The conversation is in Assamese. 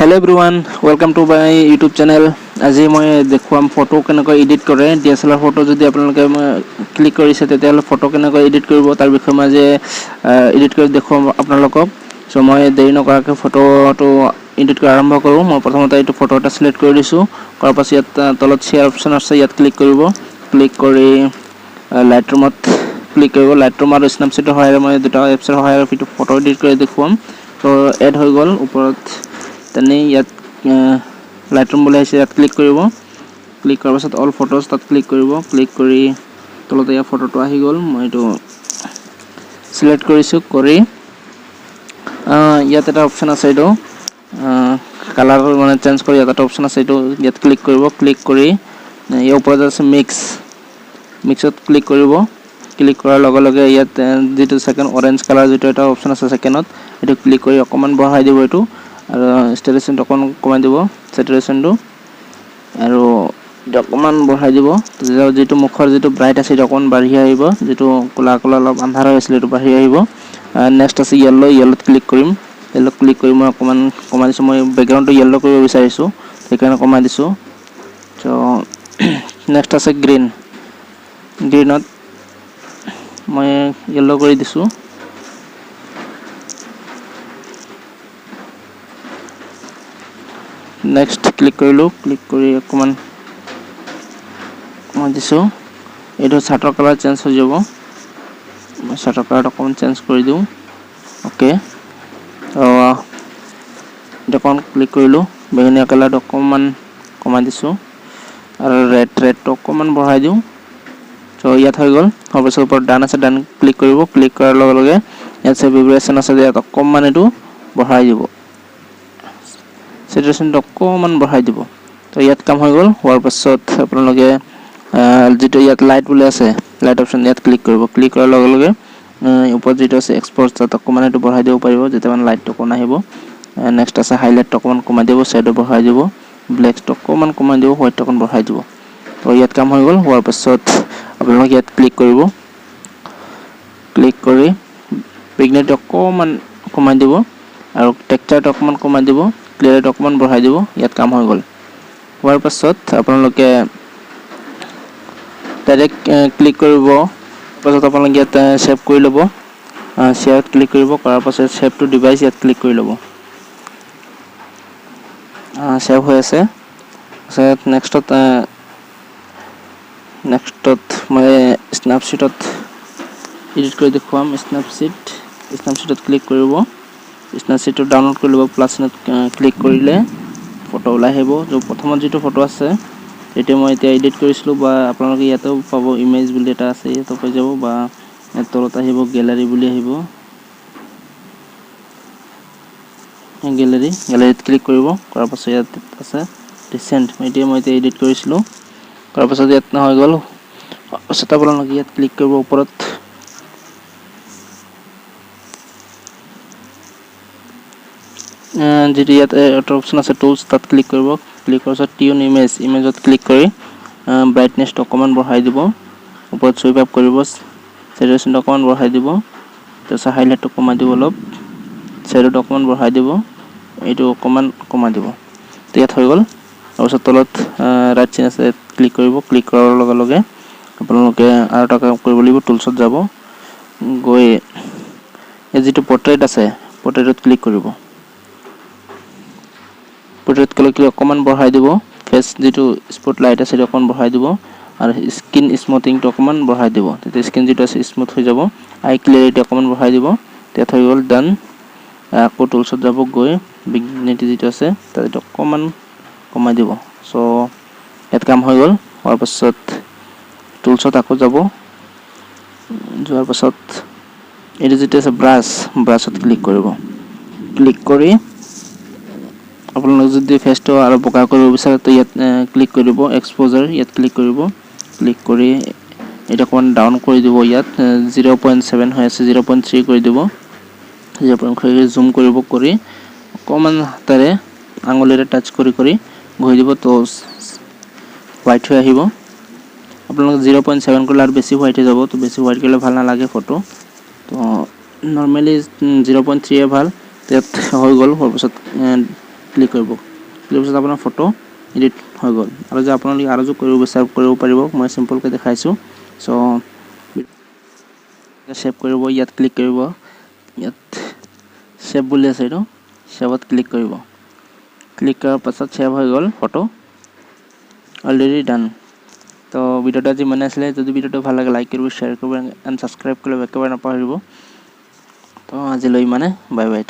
Hello everyone, welcome to my YouTube channel. আজি মই দেখুৱাম ফটো কেনেকৈ এডিট কৰে DSLR ফটো যদি আপোনালোকে ক্লিক কৰিছে তেতিয়াহলে ফটো কেনেকৈ এডিট কৰিব তাৰ বিষয়ে মই যে এডিট কৰি দেখুৱাম আপোনালোকক সো মই দেৰি নকৰাকৈ ফটোটো এডিট কৰা আৰম্ভ কৰো মই প্ৰথমতে এইটো ফটো এটা সিলেক্ট কৰি দিছো কৰাৰ পাছত ইয়াত তলত শেয়াৰ অপচন আছে ইয়াত ক্লিক কৰিব ক্লিক কৰি লাইটৰুমত ক্লিক কৰিব লাইটৰুম আৰু স্ন্যাপচিটৰ সহায়ৰে মই দুটা এপছৰ সহায়ৰে ফটো এডিট কৰি দেখুৱাম তো এড হৈ গল ওপৰত তেনে ইয়াত লাইটৰুম বুলি আছে ইয়াত ক্লিক কৰিব ক্লিক কৰাৰ পাছত অল ফটোজ তাত ক্লিক কৰিব ক্লিক কৰি তলতে ইয়া ফটোটো আহি গল মই এটো সিলেক্ট কৰিছো কৰি ইয়াত এটা অপচন আছে এটো কালাৰ মানে চেঞ্জ কৰি এটা অপচন আছে এটো ইয়াত ক্লিক কৰিব ক্লিক কৰি ইয়াৰ ওপৰত আছে মিক্সত ক্লিক কৰিব ক্লিক কৰাৰ লগে লগে ইয়াত যেটো সেকেন্ড অৰেঞ্জ কালাৰ যেটো এটা অপচন আছে সেকেন্ডত এটো ক্লিক কৰি অকমান বঢ়াই দিব এটো আৰু স্টেলেশন অকন কমাই দিব স্যাচুৰেশনটো আৰু অকমান বঢ়াই দিব যেটো মুখৰ যেটো ব্ৰাইট আছে অকন বাঢ়ি আহিব যেটো কলা কলা অলপ আন্ধাৰ হৈছিল এটো বাঢ়ি আহিব নেক্সট আছে ইয়েলোত ক্লিক কৰিম ইয়েলো ক্লিক কৰি মই অকমান কমাই দিছো মই ব্যাকগ্ৰাউণ্ডটো ইয়েলো কৰিব বিচাৰিছো সেইকাৰণে কমাই দিছো তো নেক্সট আছে গ্ৰীনত মই ইয়েলো কৰি দিছো নেক্সট ক্লিক কৰিলো ক্লিক কৰি অকমান মই দিছো এটো শাটাৰ কালাৰ চেঞ্জ হৈ যাব মই শাটাৰ কালাৰ অকমান চেঞ্জ কৰি দিও ওকে তো দেখোন ক্লিক কৰিলো বেগনিয়া কালাৰ অকমান কমাই দিছো আৰু ৰেড অকমান বঢ়াই দিও তো ইয়াত হৈ গল অবশ্য ওপৰত ডান আছে ডান ক্লিক কৰিব ক্লিক কৰাৰ লগে লগে ইয়াত আছে ভাইব্ৰেচন আছে ইয়াত অকমান এটো বঢ়াই দিব স্যাচুৰেশন অকমান বঢ়াই দিব তো ইয়াত কাম হৈ গল হোৱাৰ পাছত আপোনালোকে যেটো ইয়াত লাইট বুলি আছে লাইট অপচন ইয়াত ক্লিক কৰিব ক্লিক কৰাৰ লগে লগে ওপৰত যেটো আছে এক্সপোৰ্ট তাত অকমান এটো বঢ়াই দিব পাৰিব যেতে মান লাইটটো কোন আহিব নেক্সট আছে হাইলাইট অকমান কমাই দিব শ্যাডো বঢ়াই দিব ব্ল্যাক অকমান কমাই দিব হোৱাইট অকমান বঢ়াই দিব তো ইয়াত কাম হৈ গল হোৱাৰ পাছত আপোনালোকে ইয়াত ক্লিক কৰিব ক্লিক কৰি ব্ৰাইটনেছ অকমান কমাই দিব আৰু টেক্সচাৰ অকমান কমাই দিব ক্লিয়াৰিটি অকমান বঢ়াই দিব ইয়াত কাম হৈ গল হোৱাৰ পাছত আপোনালোকে ডাইৰেক্ট ক্লিক কৰিব পাছত আপোনালোকে ইয়াত সেভ কৰি লব শেয়াৰত ক্লিক কৰিব কৰাৰ পাছত সেভ টু ডিভাইস ইয়াত ক্লিক কৰি লব সেভ হৈ আছে নেক্সটত মই স্ন্যাপচিটত এডিট কৰি দেখুৱাম স্ন্যাপচিটত ক্লিক কৰিব স্ন্যাপচিটটো ডাউনলোড কৰি লব প্লাছত ক্লিক কৰিলে ফটো ওলাই আহিব যে প্ৰথমত যেটো ফটো আছে এটো মই এতিয়া এডিট কৰিছিলো বা আপোনালোকে ইয়াতেও পাব ইমেজ বুলি এটা আছে তো পাই যাব বা তলত আহিব গ্যালাৰি বুলি আহিব গ্যালাৰিত ক্লিক কৰিব কৰাৰ পাছত ইয়াত আছে ৰিসেন্ট মই এতিয়া এডিট কৰিছিলো কৰাৰ পাছত ইয়াত হৈ গল পাছত আপোনালোকে ইয়াত ক্লিক কৰিব ওপৰত যেটো ইয়াত এটা অপচন আছে টুলস তাত ক্লিক কৰিব ক্লিক কৰাৰ পাছত টিউন ইমেজত ক্লিক কৰি ব্ৰাইটনেছ অকমান বঢ়াই দিব ওপৰত সুইপ আপ কৰিব স্যাচুৰেশন অকমান বঢ়াই দিব তাৰপিছত হাইলাইট কমাই দিব অলপ শ্যাডো অকমান বঢ়াই দিব এইটো অকমান কমাই দিব তো ইয়াত হৈ গল তাৰপিছত তলত ৰাইট চিন আছে ক্লিক কৰিব ক্লিক কৰাৰ লগে লগে আপোনালোকে আৰু এটা কাম কৰিব লাগিব টুলছত যাব গৈ এই যেটো পোৰ্ট্ৰেট আছে পোৰ্ট্ৰেটত ক্লিক কৰিব পোৰ্ট্ৰেট ক্লিক অকমান বঢ়াই দিব ফেস যেটো স্পটলাইট আছে অকমান বঢ়াই দিব আৰু স্কিন স্মুথিংটো অকমান বঢ়াই দিব তেতিয়া স্কিন যেটো আছে স্মুথ হৈ যাব আই ক্লিয়াৰিটি অকমান বঢ়াই দিব তেতিয়া হৈ গল ডান আকৌ টুলছত যাব গৈ বিগনিটি যেটো আছে তাত অকমান কমাই দিব সো এত কাম হৈ গল হোৱাৰ পাছত টুলছত আকৌ যাব যোৱাৰ পাছত এটো যেটো আছে ব্ৰাছত ক্লিক কৰিব ক্লিক কৰি আপোনালোক যদি ফেসটো আৰু বকা কৰিব বিচাৰে তো ইয়াত ক্লিক কৰিব এক্সপোজাৰ ইয়াত ক্লিক কৰিব ক্লিক কৰি এটা অকমান ডাউন কৰি দিব ইয়াত 0.7 হৈ আছে 0.3 কৰি দিব 0.3 জুম কৰিব কৰি অকমান হাতেৰে আঙুলিৰে টাচ কৰি ঘূৰি দিব তো হোৱাইট হৈ আহিব আপোনালোক 0.7 কৰিলে আৰু বেছি হোৱাইট হৈ যাব তো বেছি হোৱাইট কৰিলে ভাল নালাগে ফটো তো নৰমালি 0.3 ভাল তেত হৈ গল হোৱাৰ পাছত ক্লিক কৰিব ক্লিক পিছত আপোনাৰ ফটো এডিট হৈ গ'ল আৰু যে আপোনালোকে আৰু যে কৰিব পাৰিব মই সিম্পলকৈ দেখাইছোঁ সো সেভ কৰিব ইয়াত ক্লিক কৰিব ইয়াত সেভ বুলি আছে এইটো সেভত ক্লিক কৰিব ক্লিক কৰাৰ পাছত সেভ হৈ গ'ল ফটো অলৰেডি ডান তো ভিডিওটা আজি মানে আছিলে যদি ভিডিওটো ভাল লাগে লাইক কৰিব শ্বেয়াৰ কৰিব এণ্ড সাবস্ক্ৰাইব কৰিব একেবাৰে নাপাহৰিব তো আজিলৈ মানে বাই বাই।